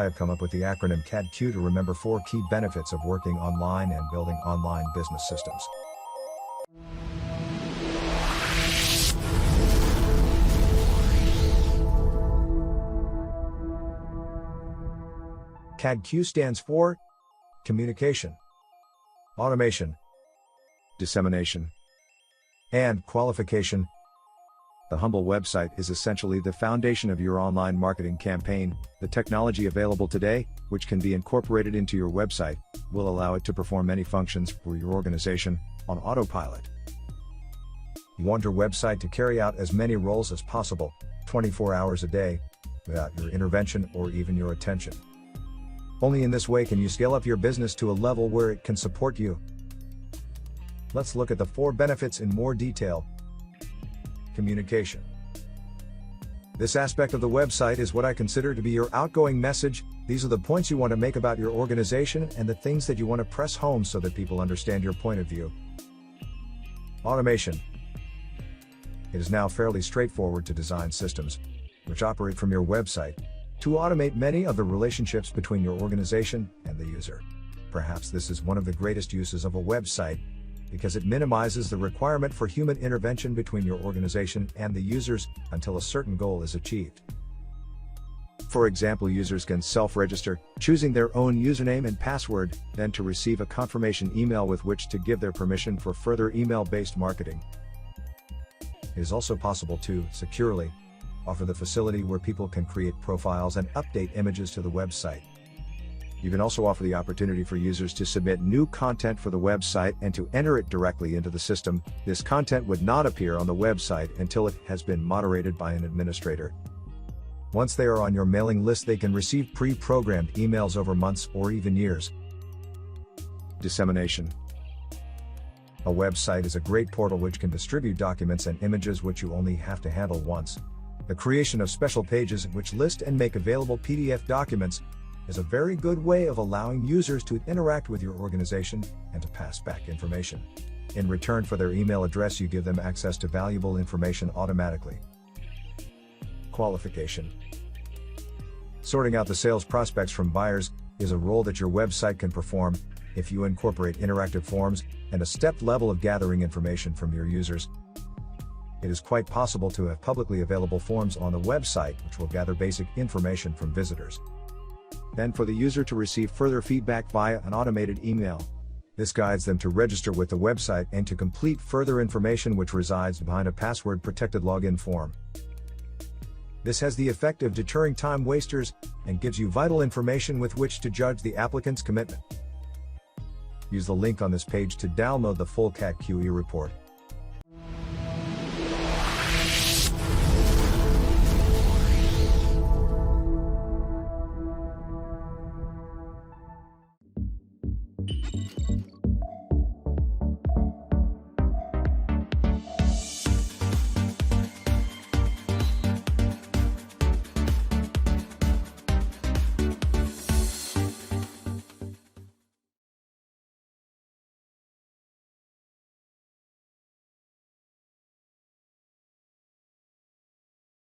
I have come up with the acronym CADQ to remember 4 key benefits of working online and building online business systems. CADQ stands for communication, automation, dissemination, and qualification. The humble website is essentially the foundation of your online marketing campaign. The technology available today, which can be incorporated into your website, will allow it to perform many functions for your organization on autopilot. You want your website to carry out as many roles as possible, 24 hours a day, without your intervention or even your attention. Only in this way can you scale up your business to a level where it can support you. Let's look at the 4 benefits in more detail. Communication. This aspect of the website is what I consider to be your outgoing message. These are the points you want to make about your organization and the things that you want to press home so that people understand your point of view. Automation. It is now fairly straightforward to design systems, which operate from your website, to automate many of the relationships between your organization and the user. Perhaps this is one of the greatest uses of a website, because it minimizes the requirement for human intervention between your organization and the users until a certain goal is achieved. For example, users can self-register, choosing their own username and password, then to receive a confirmation email with which to give their permission for further email-based marketing. It is also possible to securely offer the facility where people can create profiles and update images to the website. You can also offer the opportunity for users to submit new content for the website and to enter it directly into the system. This content would not appear on the website until it has been moderated by an administrator. Once they are on your mailing list, they can receive pre-programmed emails over months or even years. Dissemination. A website is a great portal which can distribute documents and images which you only have to handle once. The creation of special pages which list and make available PDF documents is a very good way of allowing users to interact with your organization and to pass back information. In return for their email address, you give them access to valuable information automatically. Qualification. Sorting out the sales prospects from buyers is a role that your website can perform if you incorporate interactive forms and a stepped level of gathering information from your users. It is quite possible to have publicly available forms on the website which will gather basic information from visitors. Then for the user to receive further feedback via an automated email. This guides them to register with the website and to complete further information which resides behind a password-protected login form. This has the effect of deterring time wasters and gives you vital information with which to judge the applicant's commitment. Use the link on this page to download the full CADQ report.